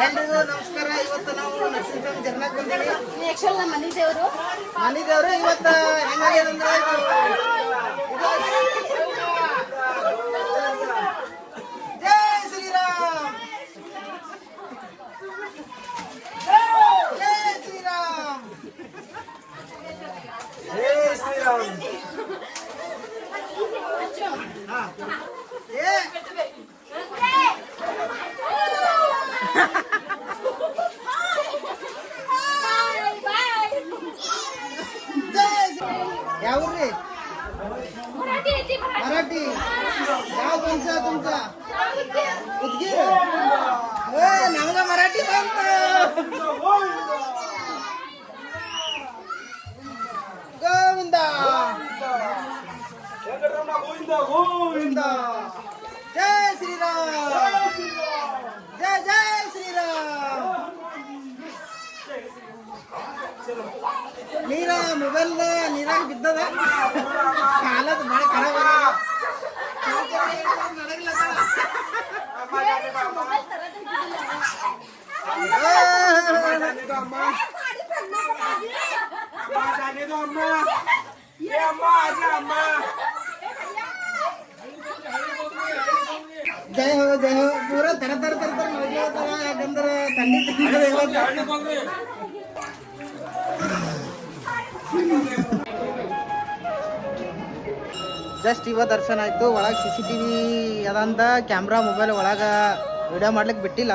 ಎಲ್ರಿಗೂ ನಮಸ್ಕಾರ. ಇವತ್ತು ನಾವು ನರಸಿಂಹಸ್ವಾಮಿ ಜಗನ್ನಾಥ್ ಬಂದಿವಿ. ಆಕ್ಚುಲಿ ನಮ್ಮ ಮನೆ ದೇವರು ಇವತ್ತು ಹೆಂಗಾಗ್ಯದಂದ್ರೆ ಜೈ ಶ್ರೀರಾಮ್, ಜೈ ಶ್ರೀರಾಮ್, ಜೈ ಶ್ರೀರಾಮ್. यावरी मराठी गाव कोणचा तुमचा? उदगीर. नमगा मराठी गोविंदा गोविंदा. जय श्रीराम, जय जय श्रीराम. ನೀರ ಮೊಬೈಲ್ ನೀರಾಗ ಬಿದ್ದದ, ಕಾಲದ ಭಾಳ ಖರಾಬ್ ಜಯ ಹೋ ಜಯ ಹೋ. ಪೂರ ತರ ತರ ತರ ತರ ನೋಡ್ಲತ್ತಾರ, ಯಾಕಂದ್ರೆ ಥಂಡಿ ತಿನ್ನದ ಇವತ್ತು. ಜಸ್ಟ್ ಇವಾಗ ದರ್ಶನ ಆಯಿತು. ಒಳಗೆ CCTV ಅದಂತ ಕ್ಯಾಮ್ರಾ ಮೊಬೈಲ್ ಒಳಗೆ ವಿಡಿಯೋ ಮಾಡ್ಲಿಕ್ಕೆ ಬಿಟ್ಟಿಲ್ಲ.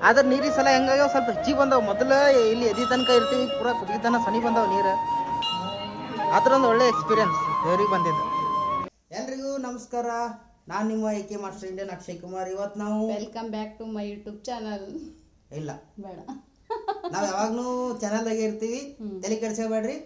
ಆದ್ರೆ ನೀರು ಈ ಸಲ ಹೆಂಗಾಗ್ಯಾವ, ಸ್ವಲ್ಪ ಹೆಚ್ಚಿಗೆ ಬಂದವು. ಮೊದಲು ಇಲ್ಲಿ ಎದಿ ತನಕ ಇರ್ತೀವಿ, ಪೂರ ಕುದಿ ತನಕ ಸನಿ ಬಂದವು ನೀರು. ಆ ಥರ ಒಂದು ಒಳ್ಳೆ ಎಕ್ಸ್ಪೀರಿಯನ್ಸ್ ದೇವ್ರಿಗೆ ಬಂದಿದ್ದು. ಎಲ್ರಿಗೂ ನಮಸ್ಕಾರ. ನಾನು ನಿಮ್ಮ AK master Indian Akshay Kumar. ಇವತ್ತು ನಾವು welcome back to my YouTube channel. ಇಲ್ಲ ಬೇಡ, ನಾವು ಯಾವಾಗ್ಲೂ ಚಾನಲ್ದಾಗೆ ಇರ್ತೀವಿ, ತಲೆ ಕೆಡಿಸ್ಕೋಬೇಡ್ರಿ.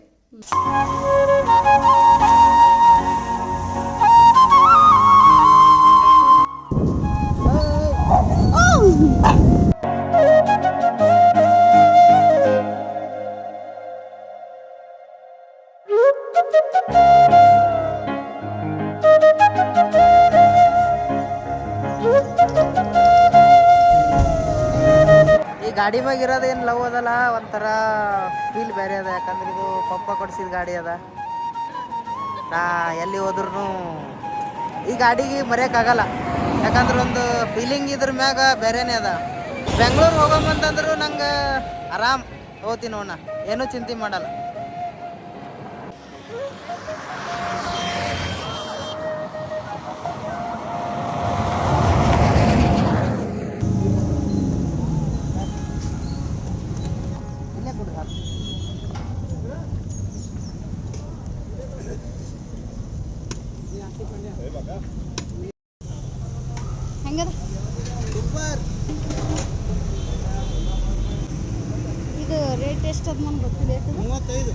ಈ ಗಾಡಿ ಮ್ಯಾಗ ಇರೋದೇನು ಲವ್ ಅದಲ್ಲ, ಒಂಥರ ಫೀಲ್ ಬೇರೆ ಅದ. ಯಾಕಂದ್ರೆ ಇದು ಪಪ್ಪ ಕೊಡಿಸಿದ ಗಾಡಿ ಅದ. ನಾ ಎಲ್ಲಿ ಹೋದ್ರೂ ಈ ಗಾಡಿಗೆ ಮರೆಯೋಕ್ಕಾಗಲ್ಲ. ಯಾಕಂದ್ರೆ ಒಂದು ಫೀಲಿಂಗ್ ಇದ್ರ ಮ್ಯಾಗ ಬೇರೆನೇ ಅದ. ಬೆಂಗಳೂರು ಹೋಗಂತಂದ್ರು ನಂಗೆ ಆರಾಮ್ ಹೋಗ್ತೀನಿ ನೋಡ, ಏನೂ ಚಿಂತೆ ಮಾಡಲ್ಲ. ಹೆಂಗದ ಸೂಪರ್. ಇದು ರೇಟ್ ಎಷ್ಟು ಅದ ನಮ್ಗೆ ಗೊತ್ತಿಲ್ಲ. 35.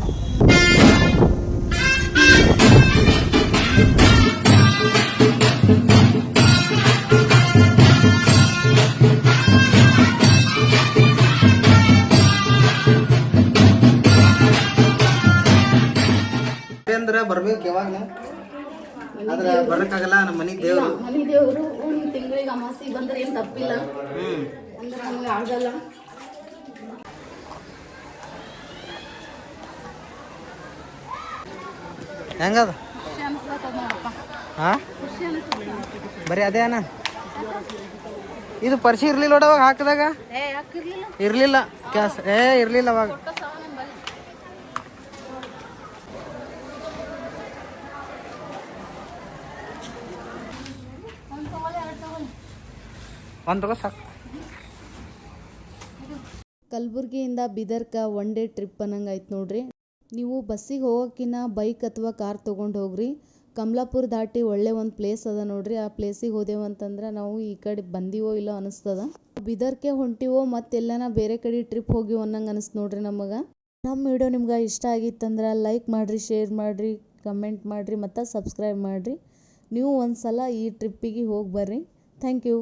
ಅಂದ್ರೆ ಬರ್ಬೇಕು ಯಾವಾಗ ನಾವು, ಆದ್ರೆ ಬರಕ್ಕಾಗಲ್ಲ. ನಮ್ಮ ಮನೆ ದೇವರು, ಮನೆ ದೇವರು. ಒಂದು ತಿಂಗಳಿಗೆ ಅಮಾಸಿ ಬಂದ್ರೆ ಏನು ತಪ್ಪಿಲ್ಲ, ಅಂದ್ರೆ ನಮಗೆ ಆಗಲ್ಲ. ಹೆಂಗದ? ಖುಷಿ ಅನ್ಸ್ಲತ್ತದ ನೋಡಪ್ಪ. ಹಾಂ, ಖುಷಿ ಅನ್ಸ್ಲತ್ತ. ಬರೀ ಅದೇ ಅಣ್ಣ. ಇದು ಪರಿಚಯ ಇರ್ಲಿಲ್ಲ ನೋಡವಾಗ ಹಾಕಿದಾಗ. ಯಾಕಿರ್ಲಿಲ್ಲ, ಇರ್ಲಿಲ್ಲ ಕ್ಯಾಸ್ ಇರ್ಲಿಲ್ಲ ಅವಾಗ. ಒಂದು ತಗೋ ಸಾಕು. ಕಲಬುರ್ಗಿಯಿಂದ ಬೀದರ್ಕ ಒನ್ ಡೇ ಟ್ರಿಪ್ ಅನ್ನಂಗಾಯ್ತು ನೋಡ್ರಿ. ನೀವು ಬಸ್ಸಿಗೆ ಹೋಗೋಕ್ಕಿಂತ ಬೈಕ್ ಅಥವಾ ಕಾರ್ ತೊಗೊಂಡು ಹೋಗ್ರಿ. ಕಮಲಾಪುರ ದಾಟಿ ಒಳ್ಳೆ ಒಂದು ಪ್ಲೇಸ್ ಅದ ನೋಡ್ರಿ. ಆ ಪ್ಲೇಸಿಗೆ ಹೋದೆವು ಅಂತಂದ್ರೆ ನಾವು ಈ ಕಡೆ ಬಂದೀವೋ ಇಲ್ಲೋ ಅನಿಸ್ತದ. ಬೀದರ್ಗೆ ಹೊಂಟಿವೋ ಮತ್ತೆ ಎಲ್ಲನ ಬೇರೆ ಕಡೆ ಟ್ರಿಪ್ ಹೋಗಿವೋ ಅನ್ನಂಗೆ ಅನಿಸ್ತು ನೋಡ್ರಿ ನಮಗೆ. ನಮ್ಮ ವಿಡಿಯೋ ನಿಮ್ಗೆ ಇಷ್ಟ ಆಗಿತ್ತಂದ್ರೆ ಲೈಕ್ ಮಾಡಿರಿ, ಶೇರ್ ಮಾಡಿರಿ, ಕಮೆಂಟ್ ಮಾಡಿರಿ ಮತ್ತು ಸಬ್ಸ್ಕ್ರೈಬ್ ಮಾಡಿರಿ. ನೀವು ಒಂದು ಸಲ ಈ ಟ್ರಿಪ್ಪಿಗೆ ಹೋಗಿ ಬರ್ರಿ. Thank you.